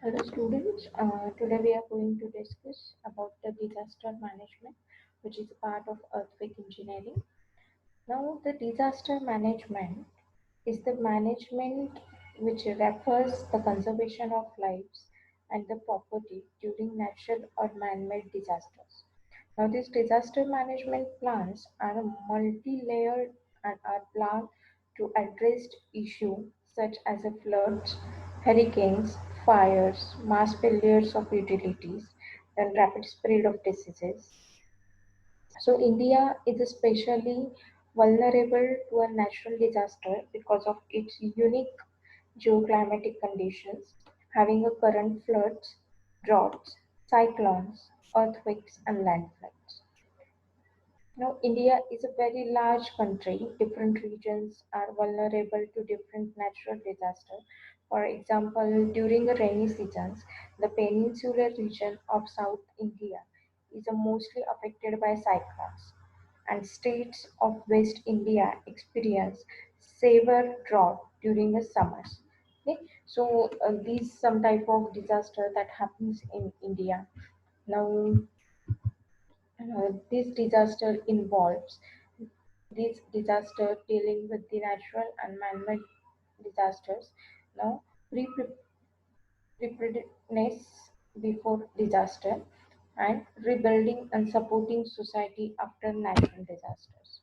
Hello students, today we are going to discuss about the disaster management, which is a part of earthquake engineering. Now the disaster management is the management which refers the conservation of lives and the property during natural or man-made disasters. Now these disaster management plans are multi-layered and are planned to address issues such as floods, hurricanes, fires, mass failures of utilities, and rapid spread of diseases. So India is especially vulnerable to a natural disaster because of its unique geoclimatic conditions, having a current floods, droughts, cyclones, earthquakes, and landslides. Now, India is a very large country. Different regions are vulnerable to different natural disasters. For example, during the rainy seasons, the peninsular region of South India is mostly affected by cyclones, and states of West India experience severe drought during the summers. Okay? So, these some type of disaster that happens in India. Now, this disaster involves this disaster dealing with the natural and man-made disasters. Now, pre preparedness before disaster and rebuilding and supporting society after natural disasters.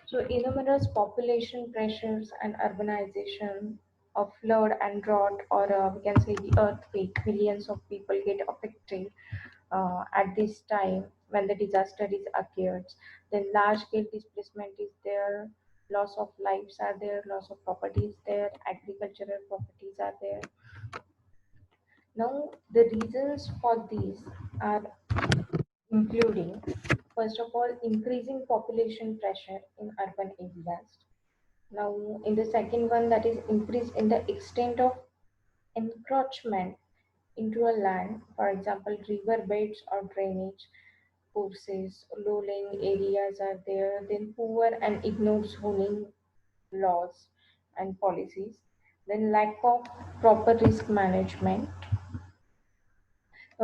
So, enormous population pressures and urbanization of flood and drought, or we can say the earthquake, millions of people get affected at this time when the disaster is occurs. Then large scale displacement is there, loss of lives are there, loss of property is there, agricultural properties are there. Now the reasons for these are including, first of all, increasing population pressure in urban areas. Now in the second one, that is increase in the extent of encroachment into a land, for example river beds or drainage courses, low-lying areas are there, then poor and ignored zoning laws and policies, then lack of proper risk management.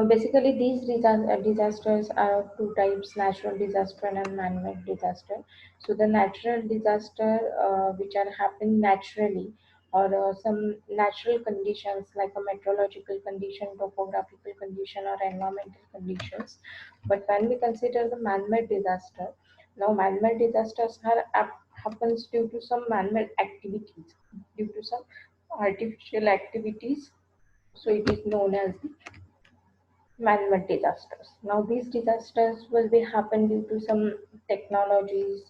Basically, these disasters are of two types: natural disaster and man-made disaster. So, the natural disaster, which are happen naturally, or some natural conditions like a meteorological condition, topographical condition, or environmental conditions. But when we consider the man-made disaster, now man-made disasters happens due to some man-made activities, due to some artificial activities. So, it is known as the man-made disasters. Now, these disasters will be happen due to some technologies,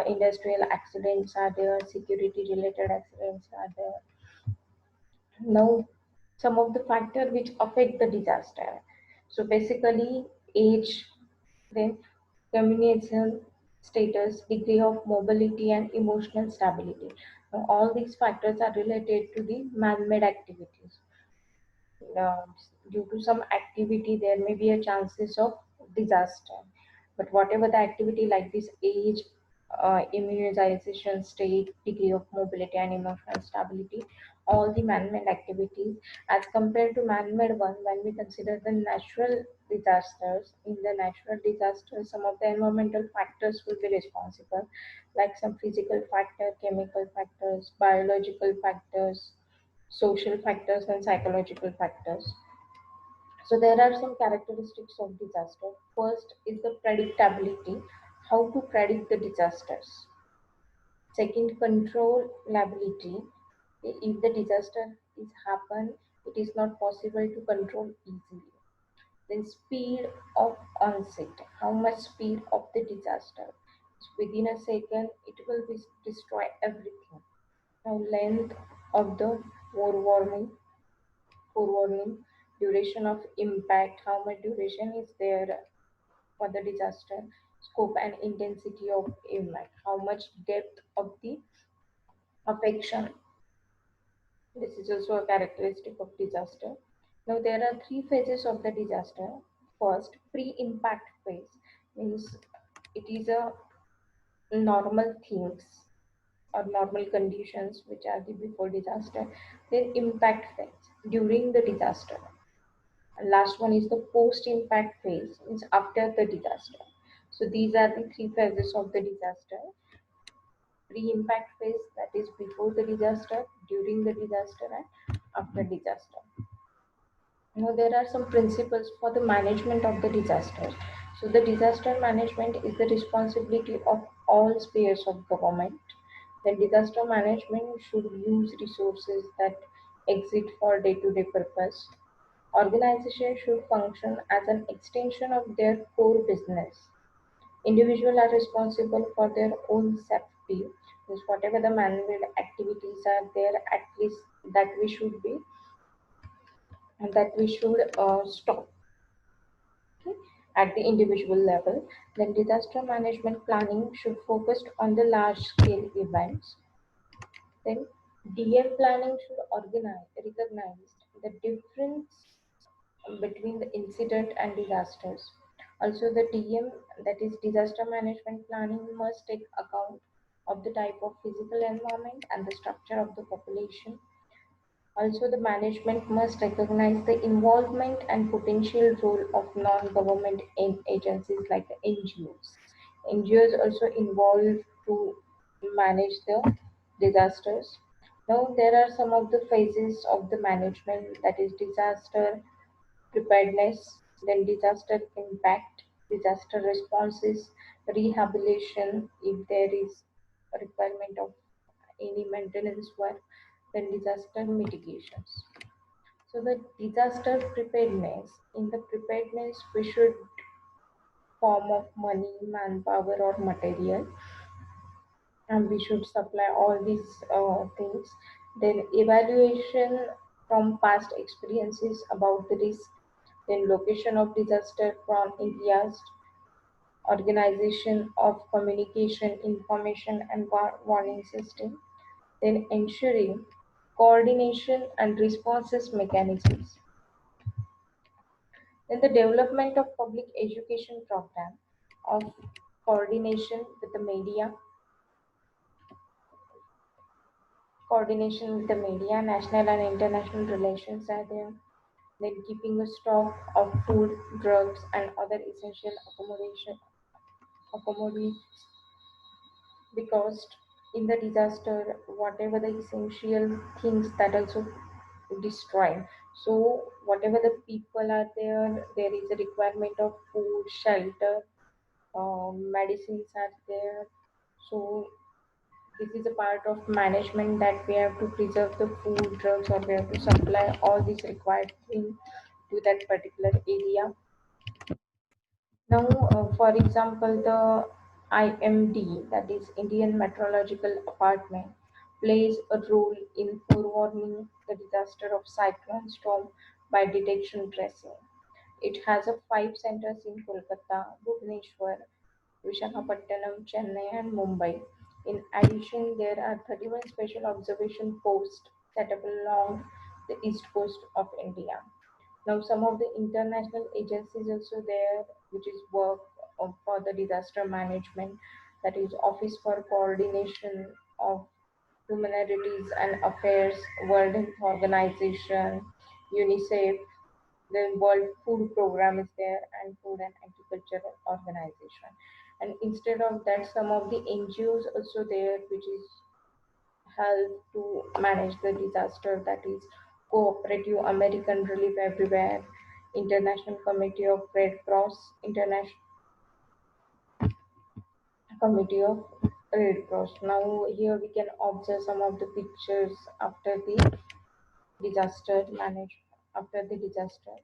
industrial accidents are there, security-related accidents are there. Now, some of the factors which affect the disaster. So, basically, age, then communication status, degree of mobility, and emotional stability. Now, all these factors are related to the man-made activities. uh, Due to some activity there may be a chances of disaster, but whatever the activity like this age, immunization state, degree of mobility and emotional stability, all the man-made activities as compared to man-made one, when we consider the natural disasters, in the natural disasters some of the environmental factors will be responsible, like some physical factor, chemical factors, biological factors, social factors, and psychological factors. So there are some characteristics of disaster. First is the predictability, how to predict the disasters. Second, controllability. If the disaster is happen, it is not possible to control easily. Then speed of onset, how much speed of the disaster. Within a second, it will be destroy everything. Now length of the forewarning, forewarning, duration of impact, how much duration is there for the disaster, scope and intensity of impact, how much depth of the affection. This is also a characteristic of disaster. Now there are three phases of the disaster. First, pre-impact phase means it is a normal things. or normal conditions, which are the before disaster. Then impact phase during the disaster. And last one is the post impact phase, is after the disaster. So these are the three phases of the disaster: pre impact phase, that is before the disaster, during the disaster, and after disaster. Now, there are some principles for the management of the disaster. So, the disaster management is the responsibility of all spheres of government. The disaster management should use resources that exist for day to day purpose. Organizations should function as an extension of their core business. Individuals are responsible for their own safety. Means whatever the man-made activities are there, at least that we should be and that we should stop, okay, at the individual level. Then disaster management planning should focus on the large scale events. Then DM planning should recognize the difference between the incident and disasters. Also, the DM, that is disaster management planning, must take account of the type of physical environment and the structure of the population. Also, the management must recognize the involvement and potential role of non-government agencies like the NGOs. NGOs also involved to manage the disasters. Now, there are some of the phases of the management, that is disaster preparedness, then disaster impact, disaster responses, rehabilitation if there is a requirement of any maintenance work, then disaster mitigations. So the disaster preparedness, in the preparedness we should form of money, manpower or material, and we should supply all these things. Then evaluation from past experiences about the risk, then location of disaster prone areas, organization of communication, information and warning system, then ensuring coordination and responses mechanisms. Then the development of public education program of coordination with the media, national and international relations are there. Then keeping a stock of food, drugs, and other essential accommodations, because in the disaster, whatever the essential things that also destroyed. So whatever the people are there, there is a requirement of food, shelter, medicines are there. So this is a part of management, that we have to preserve the food, drugs, or we have to supply all these required things to that particular area. Now, for example, the IMD, that is Indian Meteorological Department, plays a role in forewarning the disaster of cyclone storm by detection tracing. It has a 5 centers in Kolkata, Bhubaneswar, Visakhapatnam, Chennai, and Mumbai. In addition, there are 31 special observation posts set up along the east coast of India. Now, some of the international agencies also there, which is work for the disaster management, that is Office for Coordination of Humanities and Affairs, World Health Organization, UNICEF, the World Food Program is there, and Food and Agriculture Organization. And instead of that, some of the NGOs also there, which is help to manage the disaster, that is Cooperative American Relief Everywhere, International Committee of Red Cross, International Committee of Red Cross. Now here we can observe some of the pictures after the disaster management, after the disaster.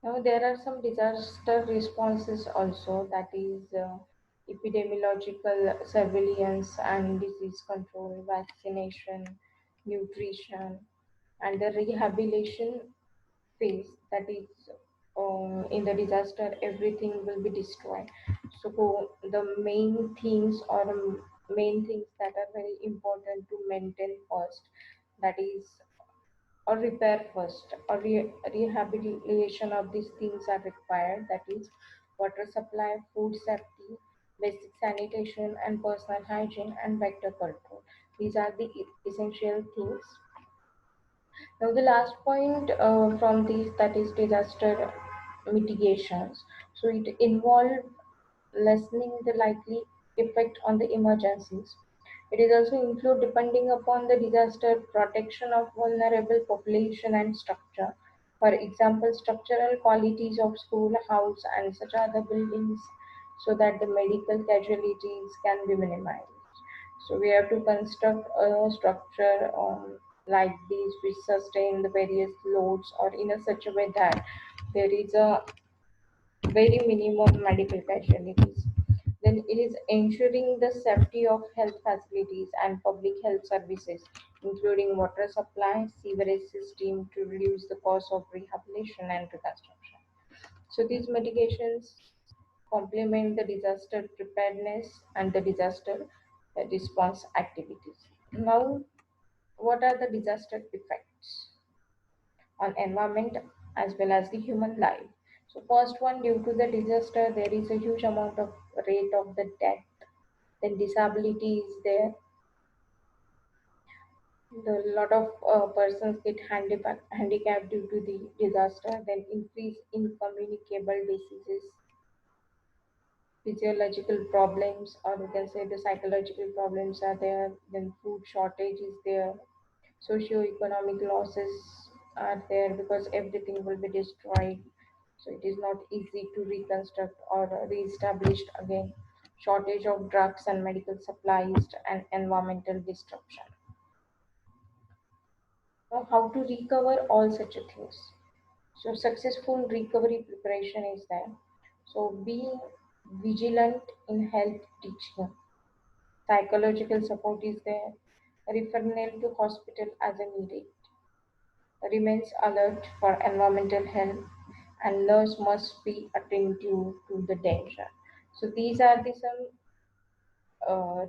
Now, there are some disaster responses also, that is epidemiological surveillance and disease control, vaccination, nutrition, and the rehabilitation phase, that is in the disaster, everything will be destroyed. So, the main things or main things that are very important to maintain first, that is or repair first, or rehabilitation of these things are required, that is water supply, food safety, basic sanitation and personal hygiene, and vector control. These are the essential things. Now, the last point from these, that is disaster mitigations. So it involves lessening the likely effect on the emergencies. It is also include depending upon the disaster protection of vulnerable population and structure. For example, structural qualities of school, house, and such other buildings, so that the medical casualties can be minimized. So we have to construct a structure like these which sustain the various loads or in a such a way that there is a very minimum medical casualties. Then it is ensuring the safety of health facilities and public health services, including water supply, sewerage system to reduce the cost of rehabilitation and reconstruction. So these mitigations complement the disaster preparedness and the disaster response activities. Now, what are the disaster effects on environment as well as the human life? So first one, due to the disaster, there is a huge amount of rate of the death. Then disability is there. The lot of persons get handicapped due to the disaster. Then increase in communicable diseases, physiological problems, or we can say the psychological problems are there. Then food shortage is there. Socio-economic losses are there because everything will be destroyed. So it is not easy to reconstruct or re-establish again. Shortage of drugs and medical supplies and environmental disruption. Now, how to recover all such things? So successful recovery preparation is there. So being vigilant in health teaching, psychological support is there, referral to hospital as a needed, remains alert for environmental health, and nurse must be attentive to the danger. So these are the some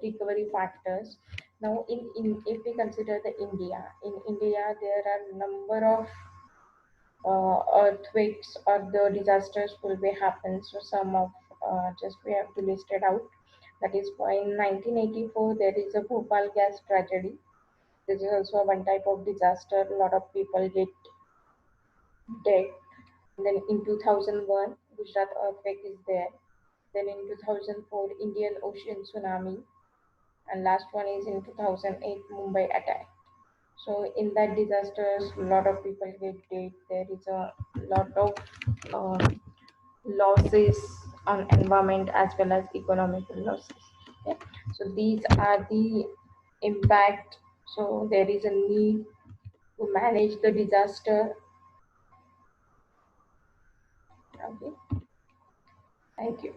recovery factors. Now, if we consider the in India there are number of earthquakes or the disasters will be happen. So some of just we have to list it out. That is why in 1984 there is a Bhopal gas tragedy. This is also one type of disaster. A lot of people get dead. And then in 2001, Gujarat earthquake is there. Then in 2004, Indian Ocean tsunami. And last one is in 2008, Mumbai attack. So in that disasters, a lot of people get dead. There is a lot of um, losses on environment as well as economical losses. Okay? So these are the impact. So there is a need to manage the disaster. Okay, thank you.